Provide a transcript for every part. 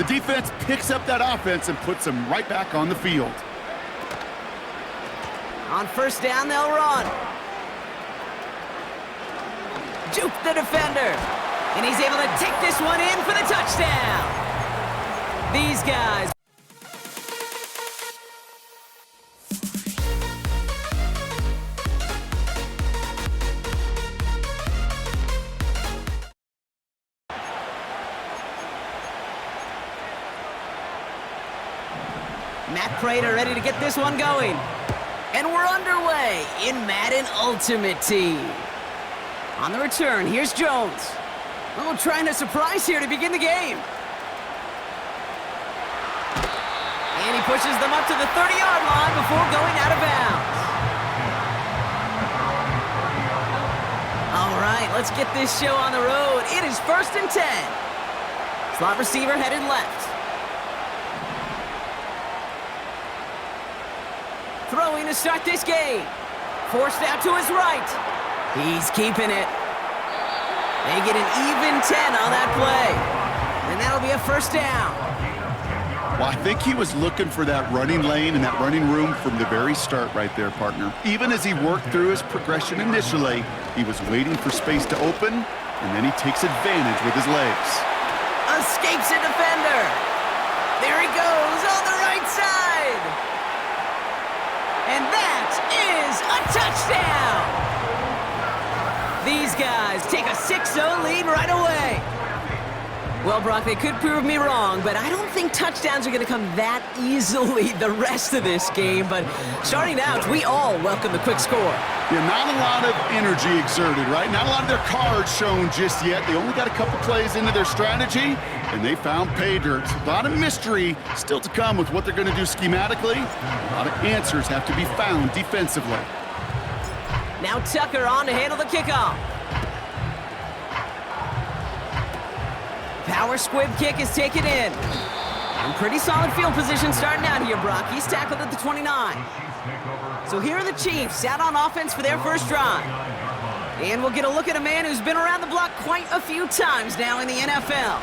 The defense picks up that offense and puts them right back on the field. On first down, they'll run. Juke the defender. And he's able to take this one in for the touchdown. These guys. Matt Prater ready to get this one going. And we're underway in Madden Ultimate Team. On the return, here's Jones. Oh, trying to surprise here to begin the game. And he pushes them up to the 30-yard line before going out of bounds. All right, let's get this show on the road. It is 1st and 10. Slot receiver headed left. Throwing to start this game. Forced out to his right. He's keeping it. They get an even 10 on that play. And that'll be a first down. Well, I think he was looking for that running lane and that running room from the very start right there, partner. Even as he worked through his progression initially, he was waiting for space to open, and then he takes advantage with his legs. Escapes a defender. There he goes on the right side. And that is a touchdown! These guys take a 6-0 lead right away. Well, Brock, they could prove me wrong, but I don't think touchdowns are going to come that easily the rest of this game. But starting out, we all welcome the quick score. Yeah, not a lot of energy exerted, right? Not a lot of their cards shown just yet. They only got a couple plays into their strategy, and they found pay dirt. A lot of mystery still to come with what they're going to do schematically. A lot of answers have to be found defensively. Now Tucker on to handle the kickoff. Power squib kick is taken in. And pretty solid field position starting out here, Brock. He's tackled at the 29. So here are the Chiefs out on offense for their first drive. And we'll get a look at a man who's been around the block quite a few times now in the NFL.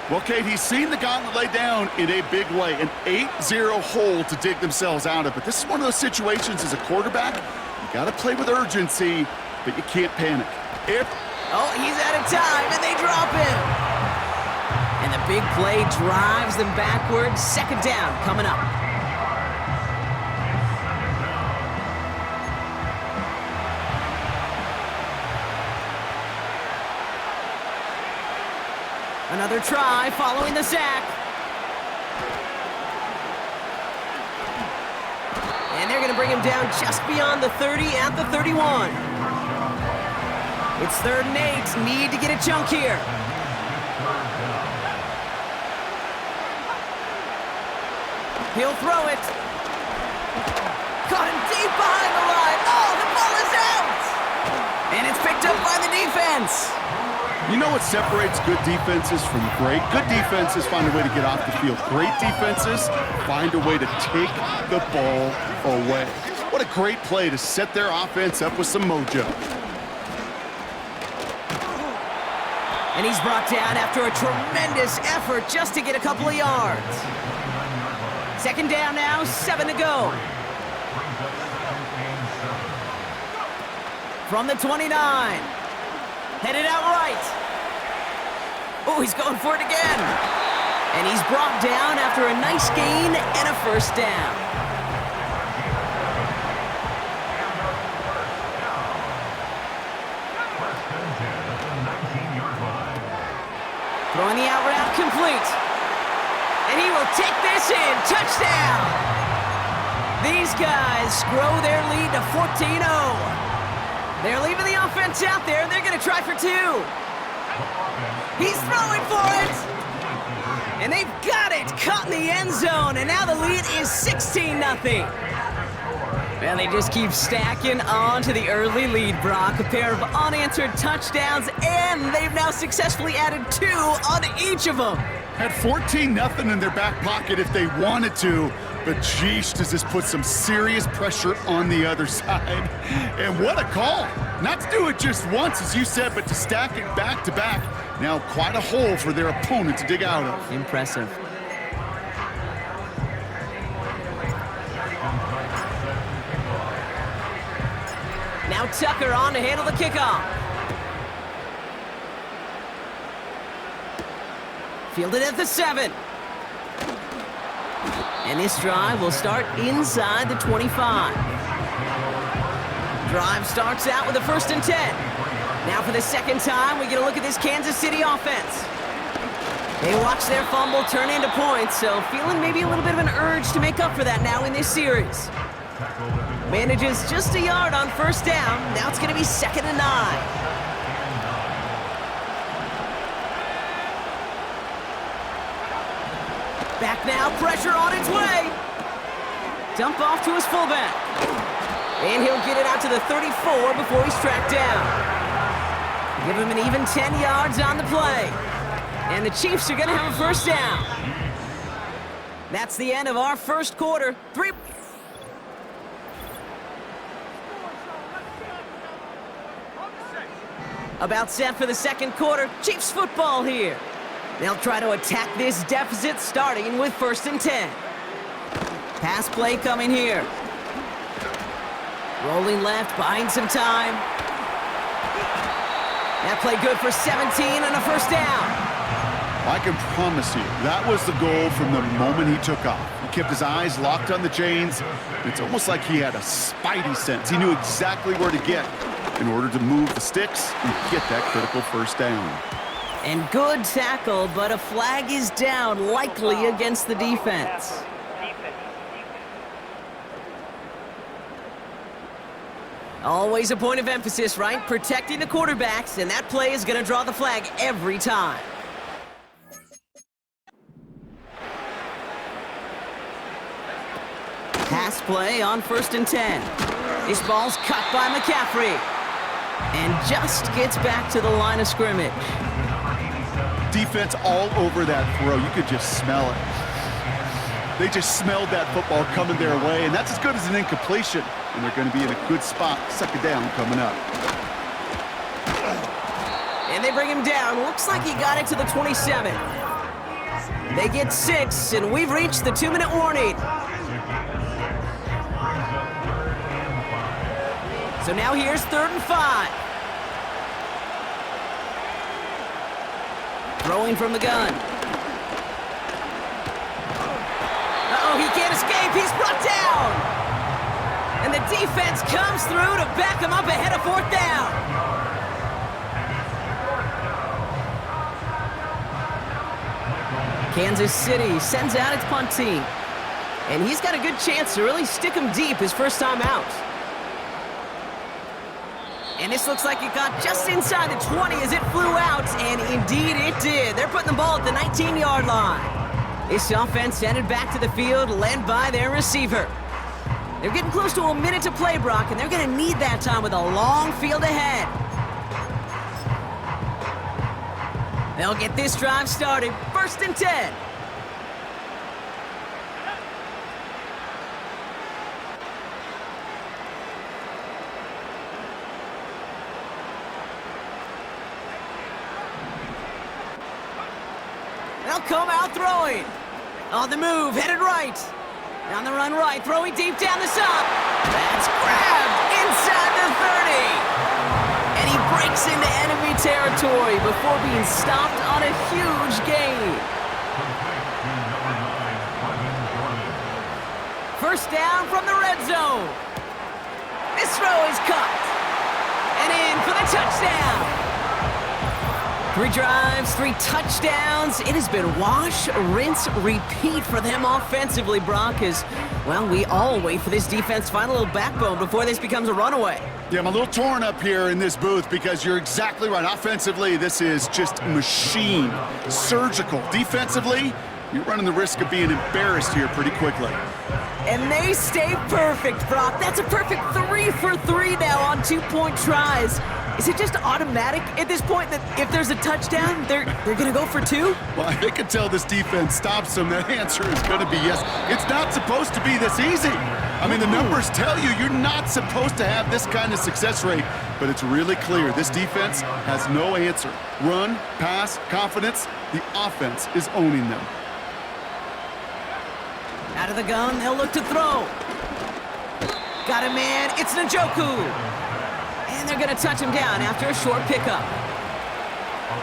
Well, Kate, he's seen the gauntlet lay down in a big way, an 8-0 hole to dig themselves out of. But this is one of those situations as a quarterback, you got to play with urgency, but you can't panic. Oh, he's out of time, and they drop him. And the big play drives them backwards. Second down coming up. Another try following the sack. And they're going to bring him down just beyond the 30 at the 31. It's 3rd and 8. Need to get a chunk here. He'll throw it. Caught him deep behind the line. Oh, the ball is out! And it's picked up by the defense. You know what separates good defenses from great? Good defenses find a way to get off the field. Great defenses find a way to take the ball away. What a great play to set their offense up with some mojo. And he's brought down after a tremendous effort just to get a couple of yards. Second down now, 7 to go. From the 29. Headed out right. Oh, he's going for it again. And he's brought down after a nice gain and a first down. Throwing the out route complete. And he will take this in. Touchdown! These guys grow their lead to 14-0. They're leaving the offense out there, and they're going to try for 2. He's throwing for it! And they've got it! Caught in the end zone, and now the lead is 16-0. Well, they just keep stacking on to the early lead, Brock. A pair of unanswered touchdowns, and they've now successfully added 2 on each of them. Had 14-0 in their back pocket if they wanted to, but geesh, does this put some serious pressure on the other side. And what a call. Not to do it just once, as you said, but to stack it back to back. Now quite a hole for their opponent to dig out of. Impressive. Now Tucker on to handle the kickoff. Fielded at the 7. And this drive will start inside the 25. Drive starts out with a 1st and 10. Now for the second time, we get a look at this Kansas City offense. They watch their fumble turn into points, so feeling maybe a little bit of an urge to make up for that now in this series. Manages just a yard on 1st down. Now it's going to be 2nd and 9. Back now, pressure on its way. Dump off to his fullback. And he'll get it out to the 34 before he's tracked down. Give him an even 10 yards on the play. And the Chiefs are going to have a 1st down. That's the end of our 1st quarter. About set for the 2nd quarter. Chiefs football here. They'll try to attack this deficit starting with 1st and 10. Pass play coming here. Rolling left, buying some time. That play good for 17 and a 1st down. I can promise you, that was the goal from the moment he took off. He kept his eyes locked on the chains. It's almost like he had a spidey sense. He knew exactly where to get in order to move the sticks and get that critical 1st down. And good tackle, but a flag is down, likely against the defense. Always a point of emphasis, right? Protecting the quarterbacks, and that play is going to draw the flag every time. Pass play on 1st and 10. This ball's cut by McCaffrey. And just gets back to the line of scrimmage. Defense all over that throw. You could just smell it. They just smelled that football coming their way, and that's as good as an incompletion. And they're going to be in a good spot. 2nd down coming up. And they bring him down. Looks like he got it to the 27. They get 6, and we've reached the 2-minute warning. So now here's 3rd and 5. Throwing from the gun. Uh-oh, he can't escape. He's brought down. And the defense comes through to back him up ahead of 4th down. Kansas City sends out its punt team. And he's got a good chance to really stick him deep his 1st time out. And this looks like it got just inside the 20 as it flew out, and indeed it did. They're putting the ball at the 19-yard line. This offense headed back to the field, led by their receiver. They're getting close to a minute to play, Brock, and they're going to need that time with a long field ahead. They'll get this drive started. 1st and 10. They'll come out throwing. On the move, headed right. On the run right, throwing deep down the side. That's grabbed inside the 30. And he breaks into enemy territory before being stopped on a huge gain. 1st down from the red zone. This throw is caught. And in for the touchdown. 3 drives, 3 touchdowns. It has been wash, rinse, repeat for them offensively, Brock, as, well, we all wait for this defense to find a little backbone before this becomes a runaway. Yeah, I'm a little torn up here in this booth because you're exactly right. Offensively, this is just machine, surgical. Defensively, you're running the risk of being embarrassed here pretty quickly. And they stay perfect, Brock. That's a perfect 3 for 3 now on 2-point tries. Is it just automatic at this point that if there's a touchdown, they're going to go for 2? Well, I can tell this defense stops them. That answer is going to be yes. It's not supposed to be this easy. I mean, the numbers tell you you're not supposed to have this kind of success rate, but it's really clear this defense has no answer. Run, pass, confidence, the offense is owning them. Out of the gun, they'll look to throw. Got a man, it's Njoku. And they're going to touch him down after a short pickup.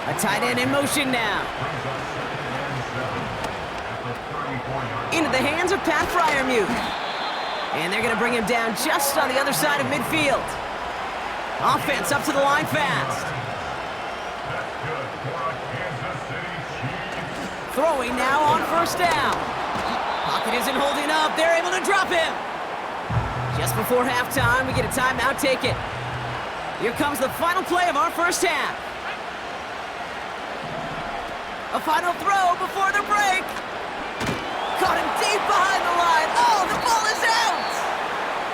A tight end in motion now. Into the hands of Pat Fryermuth. And they're going to bring him down just on the other side of midfield. Offense up to the line fast. Throwing now on first down. Pocket isn't holding up. They're able to drop him. Just before halftime, we get a timeout taken. Here comes the final play of our first half. A final throw before the break. Caught him deep behind the line. Oh, the ball is out!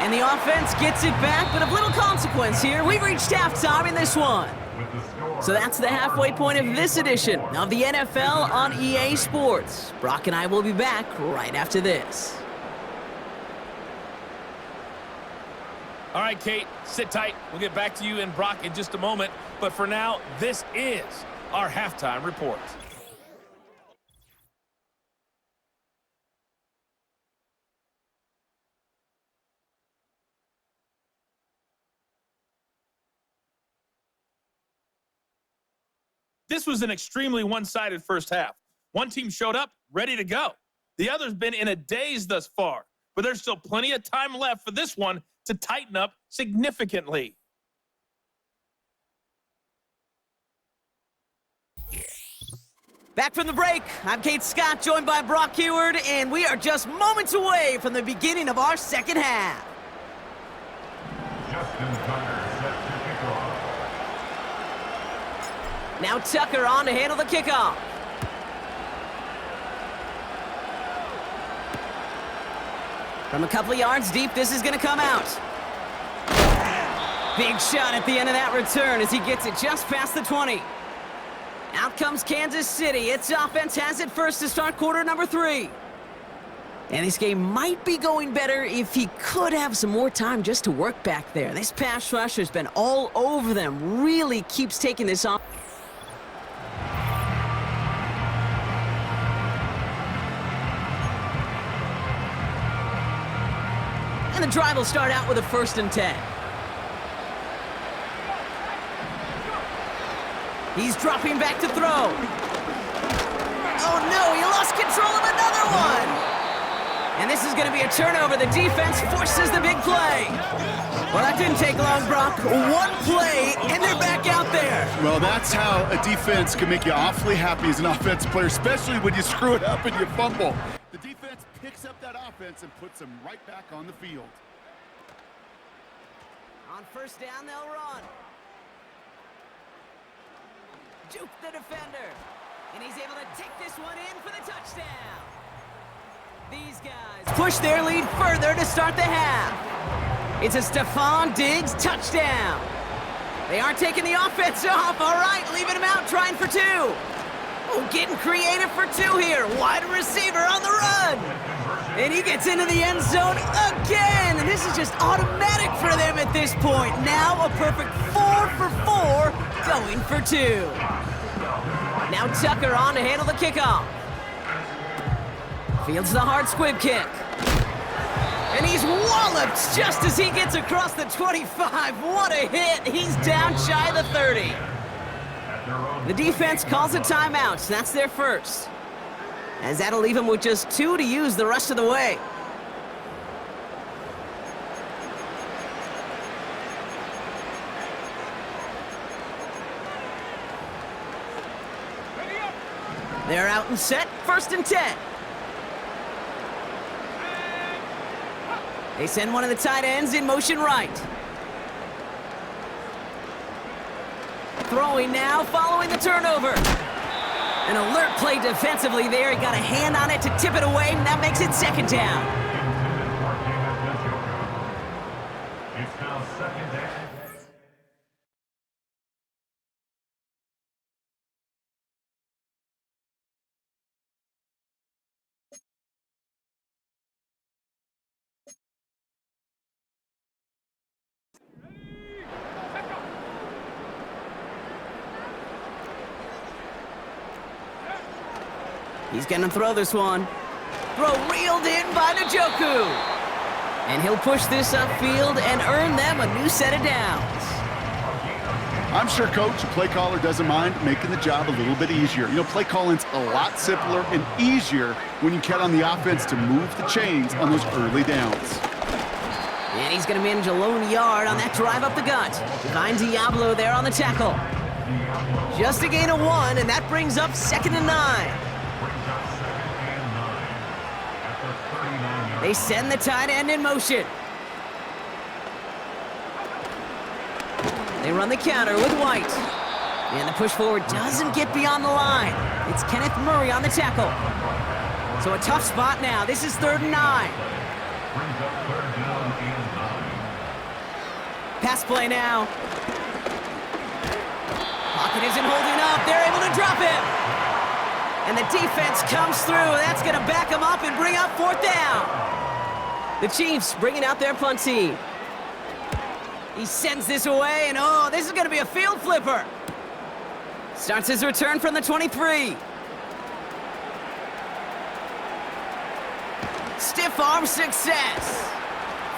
And the offense gets it back, but of little consequence here. We've reached halftime in this one. So that's the halfway point of this edition of the NFL on EA Sports. Brock and I will be back right after this. All right, Kate, sit tight. We'll get back to you and Brock in just a moment. But for now, this is our halftime report. This was an extremely one-sided first half. One team showed up, ready to go. The other's been in a daze thus far, but there's still plenty of time left for this one to tighten up significantly. Back from the break, I'm Kate Scott, joined by Brock Heward, and we are just moments away from the beginning of our second half. Now Tucker on to handle the kickoff. From a couple of yards deep, this is going to come out. Big shot at the end of that return as he gets it just past the 20. Out comes Kansas City. Its offense has it first to start quarter number 3. And this game might be going better if he could have some more time just to work back there. This pass rush has been all over them. Really keeps taking this off. And the drive will start out with a 1st and 10. He's dropping back to throw. Oh no, he lost control of another one. And this is going to be a turnover. The defense forces the big play. Well, that didn't take long, Brock. One play, and they're back out there. Well, that's how a defense can make you awfully happy as an offensive player, especially when you screw it up and you fumble. The defense picks up that offense and puts them right back on the field. On first down, they'll run. Juke the defender. And he's able to take this one in for the touchdown. These guys push their lead further to start the half. It's a Stephon Diggs touchdown. They aren't taking the offense off. All right, leaving him out, trying for 2. Oh, getting creative for 2 here. Wide receiver on the run. And he gets into the end zone again. And this is just automatic for them at this point. Now a perfect 4 for 4, going for 2. Now Tucker on to handle the kickoff. Fields the hard squib kick. And he's walloped just as he gets across the 25. What a hit. He's down shy of the 30. The defense calls a timeout. That's their first. As that'll leave him with just 2 to use the rest of the way. They're out and set, 1st and 10. They send one of the tight ends in motion right. Throwing now, following the turnover. An alert play defensively there. He got a hand on it to tip it away, and that makes it 2nd down. It's now 2nd down. He's going to throw this one. Throw reeled in by Njoku. And he'll push this upfield and earn them a new set of downs. I'm sure Coach, the play caller, doesn't mind making the job a little bit easier. You know, play calling's a lot simpler and easier when you count on the offense to move the chains on those early downs. And he's going to manage a lone yard on that drive up the gut. Finds Diablo there on the tackle. Just a gain of 1, and that brings up 2nd and 9. They send the tight end in motion. They run the counter with White. And the push forward doesn't get beyond the line. It's Kenneth Murray on the tackle. So a tough spot now. This is 3rd and 9. Pass play now. Pocket isn't holding up. They're able to drop him. And the defense comes through. That's going to back him up and bring up 4th down. The Chiefs bringing out their punt team. He sends this away, and oh, this is going to be a field flipper. Starts his return from the 23. Stiff arm success.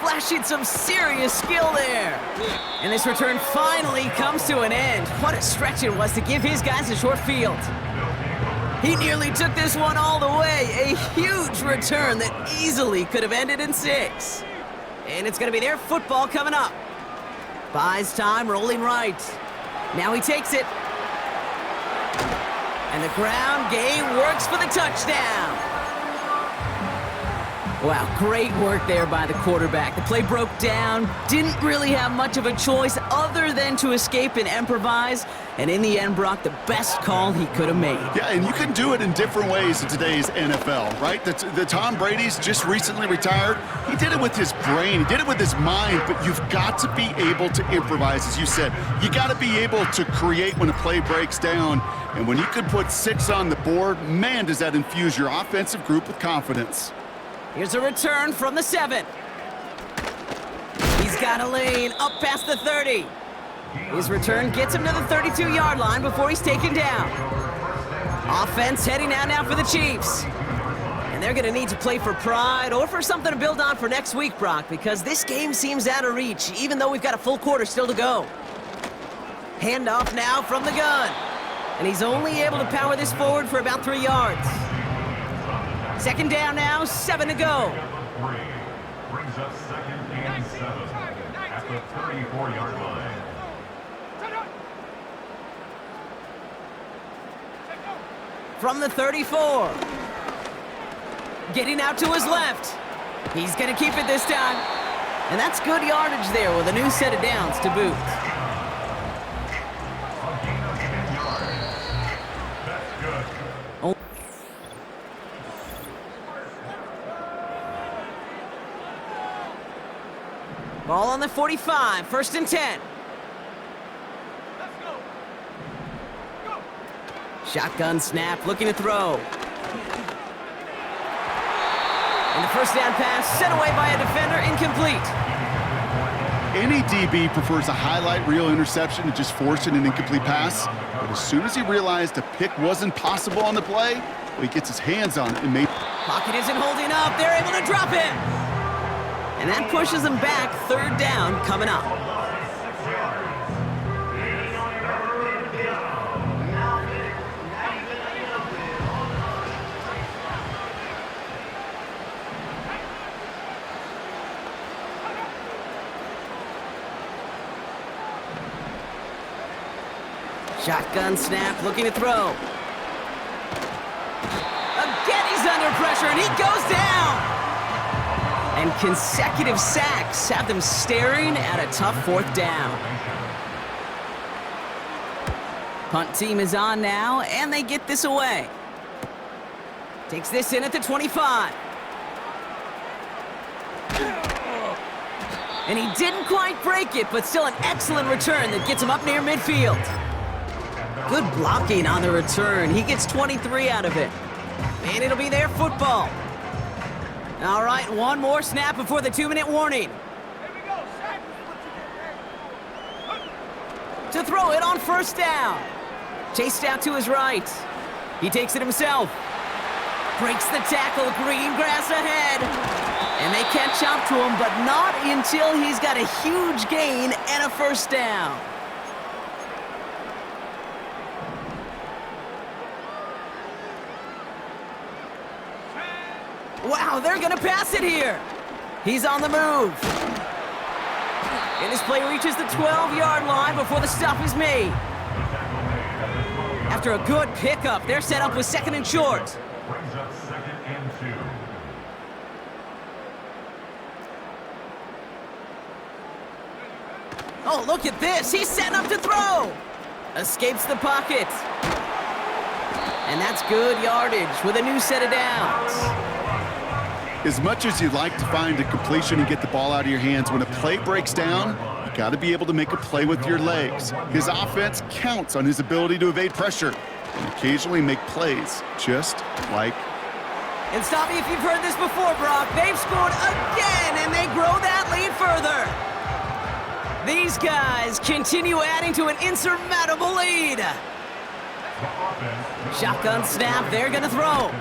Flashing some serious skill there. And this return finally comes to an end. What a stretch it was to give his guys a short field. He nearly took this one all the way. A huge return that easily could have ended in 6. And it's going to be their football coming up. Buys time, rolling right. Now he takes it. And the ground game works for the touchdown. Wow, great work there by the quarterback. The play broke down, didn't really have much of a choice other than to escape and improvise, and in the end, Brock, the best call he could have made. Yeah, and you can do it in different ways in today's NFL, right? The Tom Brady's just recently retired. He did it with his brain, he did it with his mind, but you've got to be able to improvise, as you said. You got to be able to create when a play breaks down, and when you can put 6 on the board, man, does that infuse your offensive group with confidence. Here's a return from the 7. He's got a lane up past the 30. His return gets him to the 32-yard line before he's taken down. Offense heading out now for the Chiefs. And they're going to need to play for pride or for something to build on for next week, Brock, because this game seems out of reach, even though we've got a full quarter still to go. Handoff now from the gun. And he's only able to power this forward for about 3 yards. 2nd down now, 7 to go. Brings up 2nd and 7 at the 34-yard line. From the 34. Getting out to his left. He's going to keep it this time. And that's good yardage there with a new set of downs to boot. Ball on the 45, 1st and 10. Shotgun snap, looking to throw. And the 1st down pass sent away by a defender, incomplete. Any DB prefers a highlight reel interception to just forcing an incomplete pass. But as soon as he realized a pick wasn't possible on the play, well, he gets his hands on it and made... Pocket isn't holding up. They're able to drop him. And that pushes them back. 3rd down coming up. Shotgun snap, looking to throw. Again, he's under pressure, and he goes down. And consecutive sacks have them staring at a tough 4th down. Punt team is on now, and they get this away. Takes this in at the 25. And he didn't quite break it, but still an excellent return that gets him up near midfield. Good blocking on the return. He gets 23 out of it. And it'll be their football. All right, one more snap before the 2-minute warning. To throw it on 1st down. Chased out to his right. He takes it himself. Breaks the tackle, green grass ahead. And they catch up to him, but not until he's got a huge gain and a 1st down. Wow, they're gonna pass it here. He's on the move. And his play reaches the 12-yard line before the stop is made. After a good pickup, they're set up with 2nd and short. Brings up 2nd and 2. Oh, look at this. He's setting up to throw. Escapes the pocket. And that's good yardage with a new set of downs. As much as you'd like to find a completion and get the ball out of your hands, when a play breaks down, you got to be able to make a play with your legs. His offense counts on his ability to evade pressure and occasionally make plays, just like. And stop me if you've heard this before, Brock. They've scored again, and they grow that lead further. These guys continue adding to an insurmountable lead. Shotgun snap, they're gonna throw.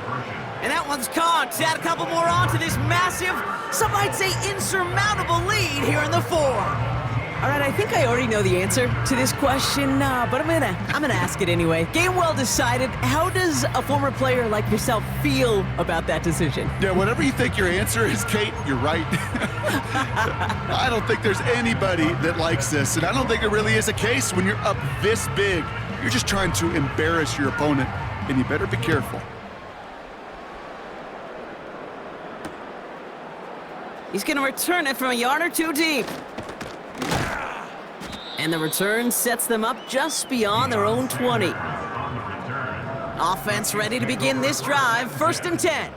And that one's caught. Add a couple more on to this massive, some might say insurmountable lead here in the 4. All right, I think I already know the answer to this question, but I'm gonna ask it anyway. Game well decided. How does a former player like yourself feel about that decision? Yeah, whatever you think your answer is, Kate, you're right. I don't think there's anybody that likes this, and I don't think it really is a case when you're up this big. You're just trying to embarrass your opponent, and you better be careful. He's going to return it from a yard or two deep. And the return sets them up just beyond their own 20. Offense ready to begin this drive, 1st and 10.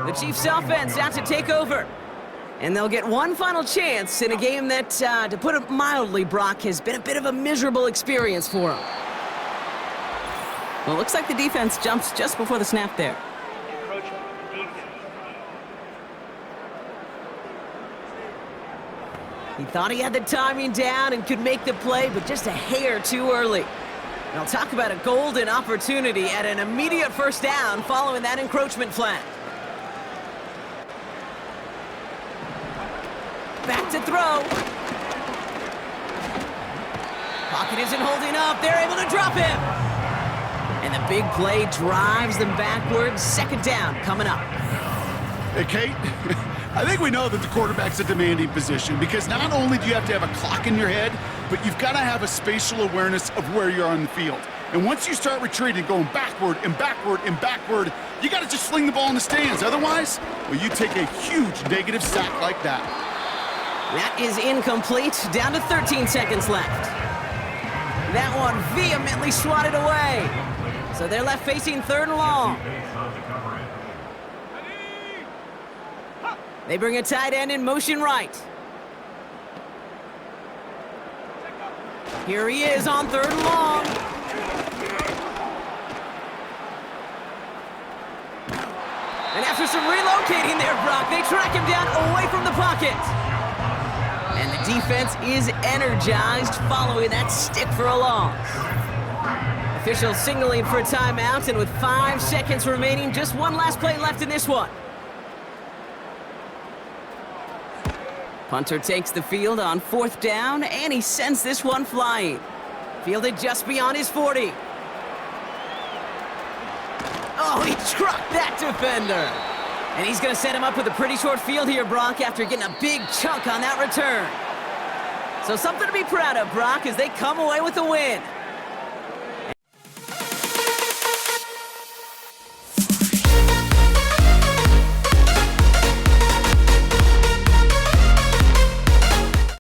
The Chiefs offense out to take over. And they'll get one final chance in a game that, to put it mildly, Brock, has been a bit of a miserable experience for them. Well, it looks like the defense jumps just before the snap there. He thought he had the timing down and could make the play, but just a hair too early. And I'll talk about a golden opportunity at an immediate 1st down following that encroachment flag. Back to throw. Pocket isn't holding up. They're able to drop him. And the big play drives them backwards. 2nd down coming up. Hey, Kate, I think we know that the quarterback's a demanding position because not only do you have to have a clock in your head, but you've got to have a spatial awareness of where you're on the field. And once you start retreating, going backward and backward and backward, you got to just fling the ball in the stands. Otherwise, well, you take a huge negative sack like that. That is incomplete. Down to 13 seconds left. That one vehemently swatted away. So they're left facing 3rd and long. They bring a tight end in motion right. Here he is on 3rd and long. And after some relocating there, Brock, they track him down away from the pocket. And the defense is energized following that stick for a loss. Officials signaling for a timeout, and with 5 seconds remaining, just one last play left in this one. Punter takes the field on 4th down, and he sends this one flying. Fielded just beyond his 40. Oh, he trucked that defender. And he's going to set him up with a pretty short field here, Brock, after getting a big chunk on that return. So something to be proud of, Brock, as they come away with a win.